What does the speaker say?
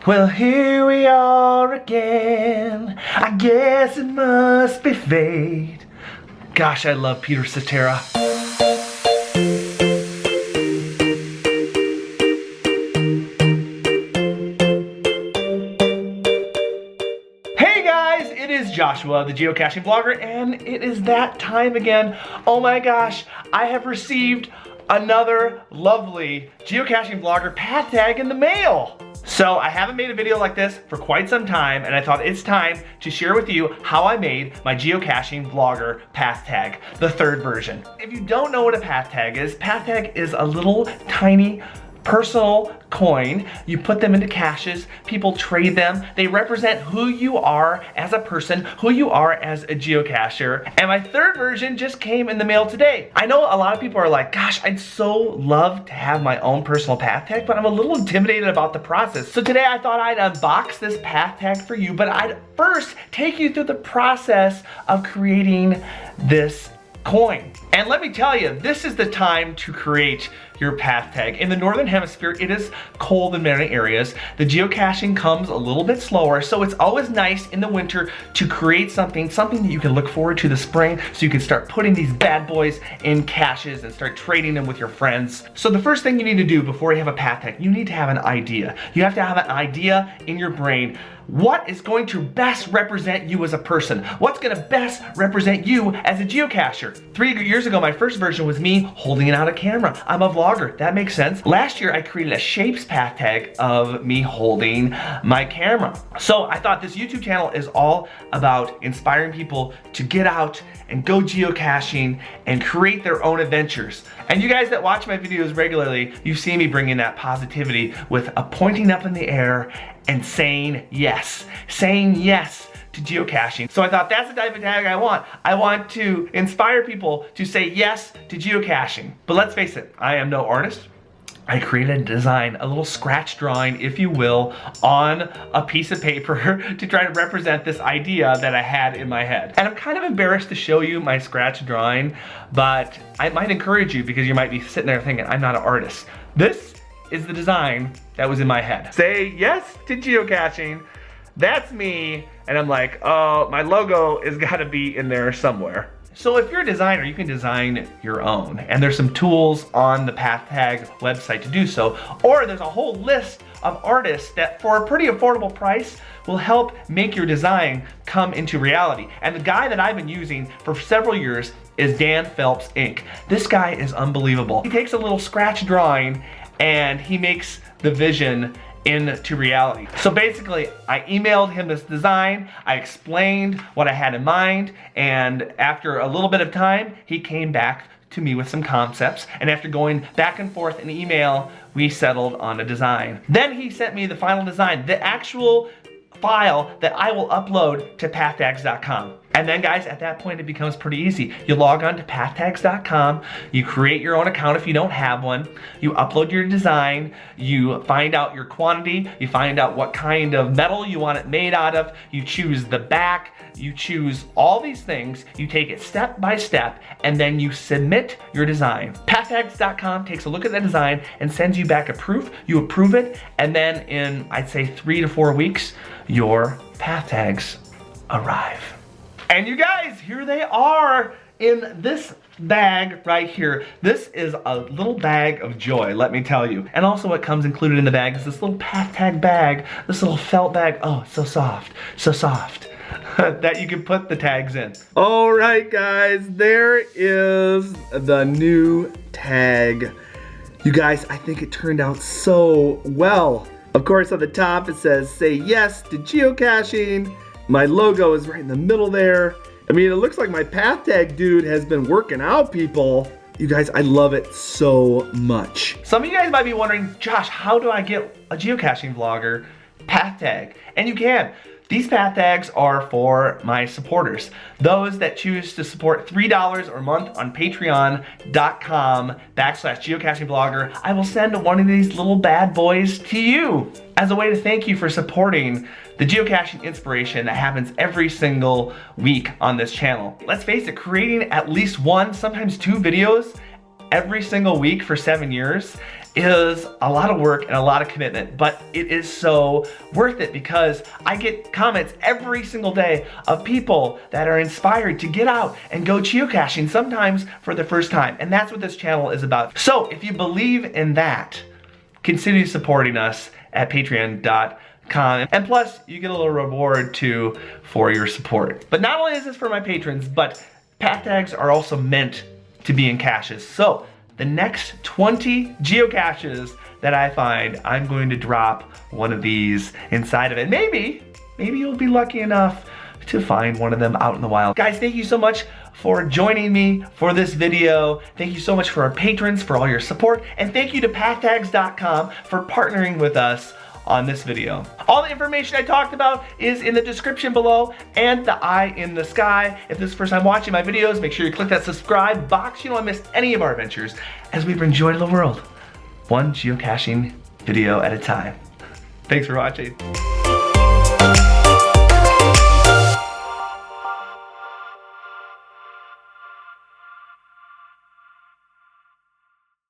Well, here we are again. I guess it must be fate. Gosh, I love Peter Cetera. Hey guys, it is Joshua, the Geocaching Vlogger, and it is that time again. Oh my gosh, I have received another lovely Geocaching Vlogger Pathtag in the mail. So I haven't made a video like this for quite some time, and I thought it's time to share with you how I made my Geocaching Vlogger Pathtag, the third version. If you don't know what a Pathtag is a little tiny personal coin. You put them into caches, people trade them. They represent who you are as a person, who you are as a geocacher. And my third version just came in the mail today. I know a lot of people are like, gosh, I'd so love to have my own personal Pathtag, but I'm a little intimidated about the process. So today I thought I'd unbox this Pathtag for you, but I'd first take you through the process of creating this coin. And let me tell you, this is the time to create your Pathtag. In the Northern Hemisphere, it is cold in many areas. The geocaching comes a little bit slower, so it's always nice in the winter to create something that you can look forward to the spring, so you can start putting these bad boys in caches and start trading them with your friends. So the first thing you need to do before you have a Pathtag, you need to have an idea. You have to have an idea in your brain. What is going to best represent you as a person? What's gonna best represent you as a geocacher? 3 years ago, my first version was me holding it out a camera. I'm a vlogger, that makes sense. Last year, I created a shapes Pathtag of me holding my camera. So I thought this YouTube channel is all about inspiring people to get out and go geocaching and create their own adventures. And you guys that watch my videos regularly, you see me bringing that positivity with a pointing up in the air and saying yes to geocaching. So I thought that's the type of tag I want. I want to inspire people to say yes to geocaching. But let's face it, I am no artist. I created a design, a little scratch drawing, if you will, on a piece of paper to try to represent this idea that I had in my head. And I'm kind of embarrassed to show you my scratch drawing, but I might encourage you because you might be sitting there thinking, I'm not an artist. This is the design that was in my head. Say yes to geocaching. That's me. And I'm like, oh, my logo has got to be in there somewhere. So if you're a designer, you can design your own. And there's some tools on the Pathtag website to do so. Or there's a whole list of artists that for a pretty affordable price will help make your design come into reality. And the guy that I've been using for several years is Dan Phelps Inc. This guy is unbelievable. He takes a little scratch drawing and he makes the vision into reality. So basically, I emailed him this design, I explained what I had in mind, and after a little bit of time, he came back to me with some concepts, and after going back and forth in email, we settled on a design. Then he sent me the final design, the actual file that I will upload to pathtags.com. And then guys, at that point it becomes pretty easy. You log on to pathtags.com, you create your own account if you don't have one, you upload your design, you find out your quantity, you find out what kind of metal you want it made out of, you choose the back, you choose all these things, you take it step by step, and then you submit your design. Pathtags.com takes a look at the design and sends you back a proof, you approve it, and then in, I'd say 3 to 4 weeks, your Pathtags arrive. And you guys, here they are in this bag right here. This is a little bag of joy, let me tell you. And also what comes included in the bag is this little Pathtag bag, this little felt bag. Oh, so soft that you can put the tags in. All right, guys, there is the new tag. You guys, I think it turned out so well. Of course, on the top it says, say yes to geocaching. My logo is right in the middle there. I mean, it looks like my Pathtag dude has been working out, people. You guys, I love it so much. Some of you guys might be wondering, Josh, how do I get a Geocaching Vlogger Pathtag? And you can. These Pathtags are for my supporters. Those that choose to support $3 or a month on patreon.com/geocachingvlogger. I will send one of these little bad boys to you as a way to thank you for supporting the geocaching inspiration that happens every single week on this channel. Let's face it, creating at least one, sometimes 2 videos every single week for 7 years is a lot of work and a lot of commitment, but it is so worth it because I get comments every single day of people that are inspired to get out and go geocaching, sometimes for the first time. And that's what this channel is about. So if you believe in that, continue supporting us at patreon.com. And plus, you get a little reward too for your support. But not only is this for my patrons, but Pathtags are also meant to be in caches. So the next 20 geocaches that I find, I'm going to drop one of these inside of it. Maybe you'll be lucky enough to find one of them out in the wild. Guys, thank you so much for joining me for this video. Thank you so much for our patrons for all your support. And thank you to Pathtags.com for partnering with us on this video. All the information I talked about is in the description below and the eye in the sky. If this is the first time watching my videos, make sure you click that subscribe box so you don't miss any of our adventures as we bring joy to the world, one geocaching video at a time. Thanks for watching.